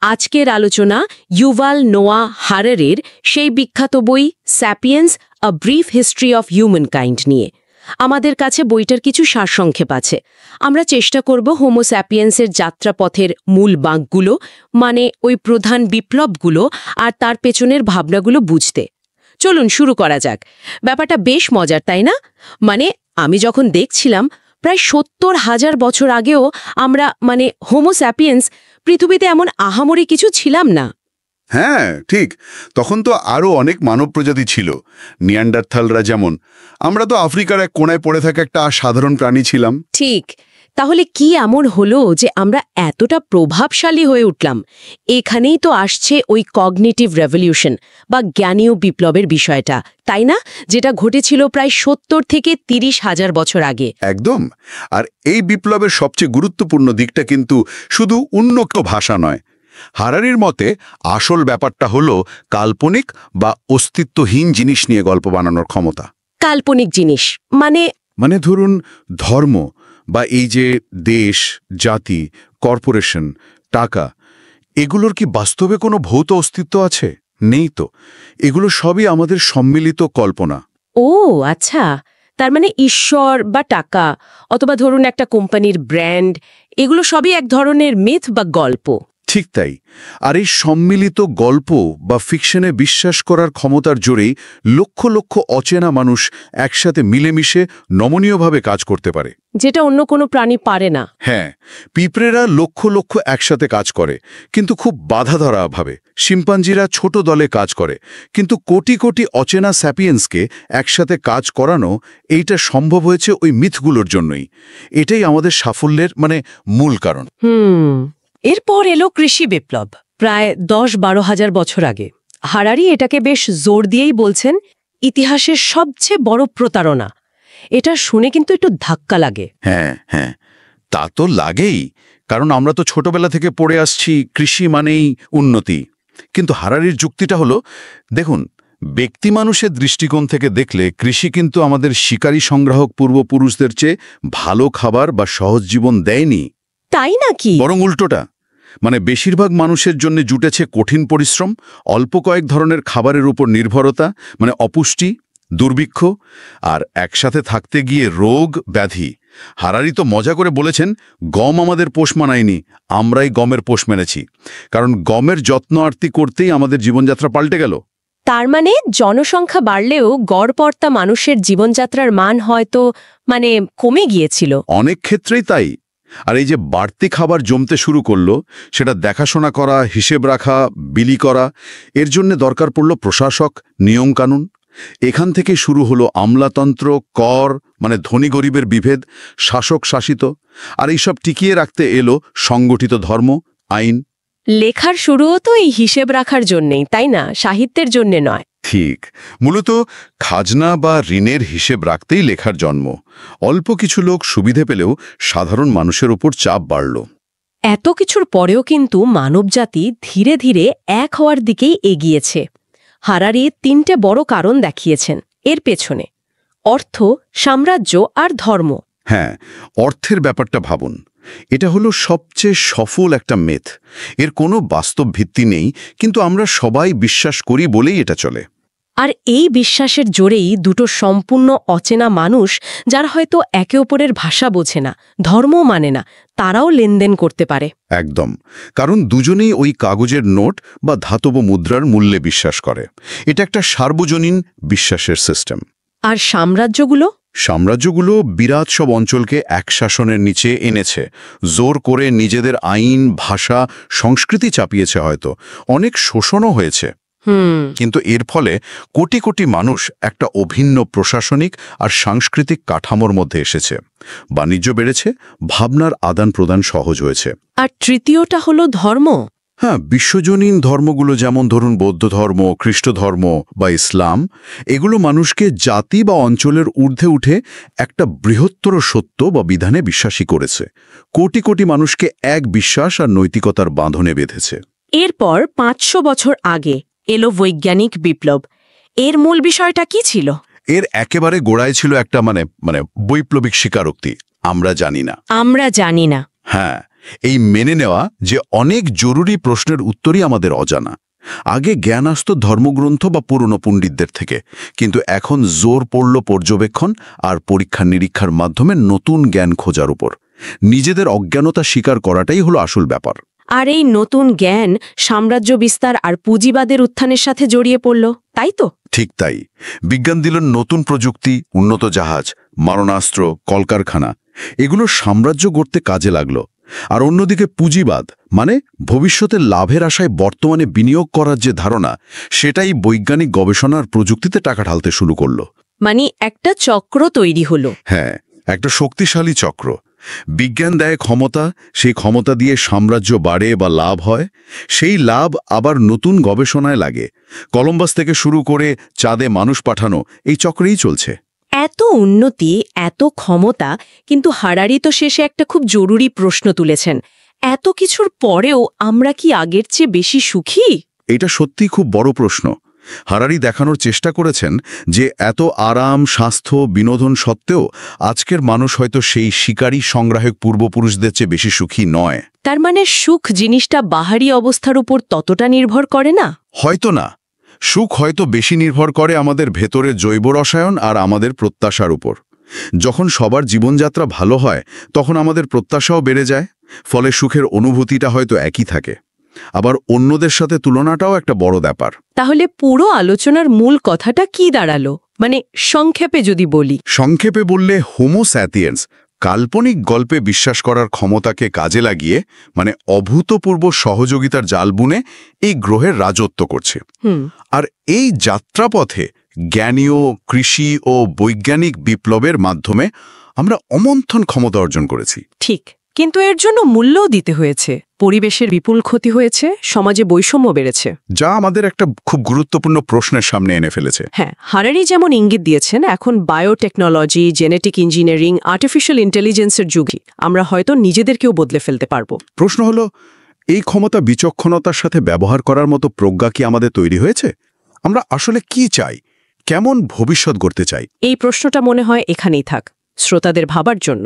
আজকের আলোচনা ইউভাল নোয়া হারারির সেই বিখ্যাত বই Sapiens a brief history of humankind নিয়ে। আমাদের কাছে বইটার কিছু সারসংক্ষেপ আছে। আমরা চেষ্টা করব হোমো স্যাপিয়েন্সের যাত্রাপথের মূল বাঁকগুলো, মানে ওই প্রধান বিপ্লবগুলো আর তার পেছনের ভাবনাগুলো বুঝতে। চলুন শুরু করা যাক। ব্যাপারটা বেশ মজার, তাই না? মানে আমি যখন দেখছিলাম প্রায় ৭০,০০০ বছর আগেও আমরা হোমো স্যাপিয়েন্স পৃথিবীতে এমন আহামরি কিছু ছিলাম না। হ্যাঁ, ঠিক। তখন তো আরও অনেক মানব প্রজাতি ছিল। নিয়ান্ডারথালরা যেমন। আমরা তো আফ্রিকার এক কোণায় পড়ে থাকা একটা সাধারণ প্রাণী ছিলাম। ঠিক। তাহলে কি এমন হলো যে আমরা এতটা প্রভাবশালী হয়ে উঠলাম? এখানেই তো আসছে ওই কগনিটিভ রেভলিউশন বা জ্ঞানীয় বিপ্লবের বিষয়টা, তাই না? যেটা ঘটেছিল প্রায় ৭০ থেকে ৩০,০০০ বছর আগে। একদম। আর এই বিপ্লবের সবচেয়ে গুরুত্বপূর্ণ দিকটা কিন্তু শুধু উন্নত ভাষা নয়। হারারির মতে আসল ব্যাপারটা হলো কাল্পনিক বা অস্তিত্বহীন জিনিস নিয়ে গল্প বানানোর ক্ষমতা। কাল্পনিক জিনিস মানে ধরুন ধর্ম বা এই যে দেশ, জাতি, কর্পোরেশন, টাকা, এগুলোর কি বাস্তবে কোনো ভৌত অস্তিত্ব আছে? নেই তো। এগুলো সবই আমাদের সম্মিলিত কল্পনা। ও আচ্ছা, তার মানে ঈশ্বর বা টাকা অথবা ধরুন একটা কোম্পানির ব্র্যান্ড, এগুলো সবই এক ধরনের মিথ বা গল্প। ঠিক তাই। আর এই সম্মিলিত গল্প বা ফিকশনে বিশ্বাস করার ক্ষমতার জোরেই লক্ষ লক্ষ অচেনা মানুষ একসাথে মিলেমিশে নমনীয়ভাবে কাজ করতে পারে, যেটা অন্য কোনো প্রাণী পারে না। হ্যাঁ, পিঁপড়েরা লক্ষ লক্ষ একসাথে কাজ করে, কিন্তু খুব বাধাধরা ভাবে। শিম্পাঞ্জিরা ছোট দলে কাজ করে, কিন্তু কোটি কোটি অচেনা স্যাপিয়েন্সকে একসাথে কাজ করানো, এইটা সম্ভব হয়েছে ওই মিথগুলোর জন্যই। এটাই আমাদের সাফল্যের মূল কারণ। এরপর এলো কৃষি বিপ্লব, প্রায় ১০-১২ হাজার বছর আগে। হারারি এটাকে বেশ জোর দিয়েই বলছেন ইতিহাসের সবচেয়ে বড় প্রতারণা। এটা শুনে কিন্তু একটু ধাক্কা লাগে। হ্যাঁ হ্যাঁ, তা তো লাগেই, কারণ আমরা তো ছোটবেলা থেকে পড়ে আসছি কৃষি মানেই উন্নতি। কিন্তু হারারির যুক্তিটা হলো, দেখুন, ব্যক্তি মানুষের দৃষ্টিকোণ থেকে দেখলে কৃষি কিন্তু আমাদের শিকারী সংগ্রাহক পূর্বপুরুষদের চেয়ে ভালো খাবার বা সহজ জীবন দেয়নি। তাই নাকি? বরং উল্টোটা। বেশিরভাগ মানুষের জন্য জুটেছে কঠিন পরিশ্রম, অল্প কয়েক ধরনের খাবারের উপর নির্ভরতা, অপুষ্টি, দুর্ভিক্ষ, আর একসাথে থাকতে গিয়ে রোগ ব্যাধি। হারারি তো মজা করে বলেছেন, গম আমাদের পোষ মানায়নি, আমরাই গমের পোষ মেনেছি। কারণ গমের যত্ন আরতি করতেই আমাদের জীবনযাত্রা পাল্টে গেল। তার মানে জনসংখ্যা বাড়লেও গড়পড়তা মানুষের জীবনযাত্রার মান হয়তো কমে গিয়েছিল। অনেক ক্ষেত্রেই তাই। আর এই যে বাড়তি খাবার জমতে শুরু করলো, সেটা দেখাশোনা করা, হিসেব রাখা, বিলি করা, এর জন্য দরকার পড়ল প্রশাসক, নিয়মকানুন। এখান থেকে শুরু হলো আমলাতন্ত্র, কর, ধনী গরিবের বিভেদ, শাসক শাসিত। আর এইসব টিকিয়ে রাখতে এলো সংগঠিত ধর্ম, আইন। লেখার শুরুও তো এই হিসেব রাখার জন্যেই, তাই না? সাহিত্যের জন্যে নয়। ঠিক। মূলত খাজনা বা ঋণের হিসেব রাখতেই লেখার জন্ম। অল্প কিছু লোক সুবিধে পেলেও সাধারণ মানুষের উপর চাপ বাড়ল। এত কিছুর পরেও কিন্তু মানবজাতি ধীরে ধীরে এক হওয়ার দিকেই এগিয়েছে। হারারি ৩টে বড় কারণ দেখিয়েছেন এর পেছনে: অর্থ, সাম্রাজ্য আর ধর্ম। হ্যাঁ, অর্থের ব্যাপারটা ভাবুন। এটা হলো সবচেয়ে সফল একটা মেথ। এর কোনো বাস্তব ভিত্তি নেই, কিন্তু আমরা সবাই বিশ্বাস করি বলেই এটা চলে। আর এই বিশ্বাসের জোরেই দুটো সম্পূর্ণ অচেনা মানুষ, যারা হয়তো একে অপরের ভাষা বোঝে না, ধর্মও মানে না, তারাও লেনদেন করতে পারে। একদম। কারণ দুজনেই ওই কাগজের নোট বা ধাতব মুদ্রার মূল্যে বিশ্বাস করে। এটা একটা সার্বজনীন বিশ্বাসের সিস্টেম। আর সাম্রাজ্যগুলো বিরাট সব অঞ্চলকে এক শাসনের নিচে এনেছে, জোর করে নিজেদের আইন, ভাষা, সংস্কৃতি চাপিয়েছে, হয়তো অনেক শোষণও হয়েছে। কিন্তু এর ফলে কোটি কোটি মানুষ একটা অভিন্ন প্রশাসনিক আর সাংস্কৃতিক কাঠামোর মধ্যে এসেছে। বাণিজ্য বেড়েছে, ভাবনার আদান প্রদান সহজ হয়েছে। আর তৃতীয়টা হলো ধর্ম। হ্যাঁ, বিশ্বজনীন ধর্মগুলো, যেমন ধরুন বৌদ্ধ ধর্ম, খ্রিস্ট ধর্ম বা ইসলাম, এগুলো মানুষকে জাতি বা অঞ্চলের ঊর্ধ্বে উঠে একটা বৃহত্তর সত্য বা বিধানে বিশ্বাসী করেছে। কোটি কোটি মানুষকে এক বিশ্বাস আর নৈতিকতার বাঁধনে বেঁধেছে। এরপর ৫০০ বছর আগে এলো বৈজ্ঞানিক বিপ্লব। এর মূল বিষয়টা কি ছিল? এর একেবারে গোড়ায় ছিল একটা বৈপ্লবিক স্বীকারোক্তি, আমরা জানি না। আমরা জানি না। হ্যাঁ, এই মেনে নেওয়া যে অনেক জরুরি প্রশ্নের উত্তরই আমাদের অজানা। আগে জ্ঞান আসত ধর্মগ্রন্থ বা পুরনো পণ্ডিতদের থেকে, কিন্তু এখন জোর পড়ল পর্যবেক্ষণ আর পরীক্ষা নিরীক্ষার মাধ্যমে নতুন জ্ঞান খোঁজার উপর। নিজেদের অজ্ঞানতা স্বীকার করাটাই হলো আসল ব্যাপার। আর এই নতুন জ্ঞান সাম্রাজ্য বিস্তার আর পুঁজিবাদের উত্থানের সাথে জড়িয়ে পড়ল, তাই তো? ঠিক তাই। বিজ্ঞান দিল নতুন প্রযুক্তি, উন্নত জাহাজ, মারণাস্ত্র, কলকারখানা, এগুলো সাম্রাজ্য গড়তে কাজে লাগলো। আর অন্যদিকে পুঁজিবাদ মানে ভবিষ্যতের লাভের আশায় বর্তমানে বিনিয়োগ করার যে ধারণা, সেটাই বৈজ্ঞানিক গবেষণার প্রযুক্তিতে টাকা ঢালতে শুরু করলো। মানে একটা চক্র তৈরি হলো। হ্যাঁ, একটা শক্তিশালী চক্র। বিজ্ঞান দেয় ক্ষমতা, সেই ক্ষমতা দিয়ে সাম্রাজ্য বাড়ে বা লাভ হয়, সেই লাভ আবার নতুন গবেষণায় লাগে। কলম্বাস থেকে শুরু করে চাঁদে মানুষ পাঠানো, এই চক্রেই চলছে। এত উন্নতি, এত ক্ষমতা, কিন্তু হারারি তো শেষে একটা খুব জরুরি প্রশ্ন তুলেছেন। এত কিছুর পরেও আমরা কি আগের চেয়ে বেশি সুখী? এটা সত্যিই খুব বড় প্রশ্ন। হারারি দেখানোর চেষ্টা করেছেন যে এত আরাম, স্বাস্থ্য, বিনোদন সত্ত্বেও আজকের মানুষ হয়তো সেই শিকারী সংগ্রাহক পূর্বপুরুষদের চেয়ে বেশি সুখী নয়। তার মানে সুখ জিনিসটা বাহারি অবস্থার উপর ততটা নির্ভর করে না? হয়তো না। সুখ হয়তো বেশি নির্ভর করে আমাদের ভেতরের জৈব রসায়ন আর আমাদের প্রত্যাশার উপর। যখন সবার জীবনযাত্রা ভালো হয়, তখন আমাদের প্রত্যাশাও বেড়ে যায়, ফলে সুখের অনুভূতিটা হয়তো একই থাকে। আবার অন্যদের সাথে তুলনাটাও একটা বড় ব্যাপার। তাহলে পুরো আলোচনার মূল কথাটা কি দাঁড়ালো, মানে সংক্ষেপে যদি বলি? সংক্ষেপে বললে হোমো স্যাপিয়েন্স কাল্পনিক গল্পে বিশ্বাস করার ক্ষমতাকে কাজে লাগিয়ে, মানে অভূতপূর্ব সহযোগিতার জাল বুনে এই গ্রহের রাজত্ব করছে। আর এই যাত্রাপথে জ্ঞানীয়, কৃষি ও বৈজ্ঞানিক বিপ্লবের মাধ্যমে আমরা অমন্থন ক্ষমতা অর্জন করেছি। ঠিক, কিন্তু এর জন্য মূল্যও দিতে হয়েছে। পরিবেশের বিপুল ক্ষতি হয়েছে, সমাজে বৈষম্য বেড়েছে, যা আমাদের একটা খুব গুরুত্বপূর্ণ প্রশ্নের সামনে এনে ফেলেছে। হ্যাঁ, হারারি যেমন ইঙ্গিত দিয়েছেন, এখন বায়োটেকনোলজি, জেনেটিক ইঞ্জিনিয়ারিং, আর্টিফিশিয়াল ইন্টেলিজেন্সের যুগে আমরা হয়তো নিজেদেরকেও বদলে ফেলতে পারবো। প্রশ্ন হলো, এই ক্ষমতা বিচক্ষণতার সাথে ব্যবহার করার মতো প্রজ্ঞা কি আমাদের তৈরি হয়েছে? আমরা আসলে কি চাই, কেমন ভবিষ্যৎ গড়তে চাই? এই প্রশ্নটা মনে হয় এখানেই থাক, শ্রোতাদের ভাবার জন্য।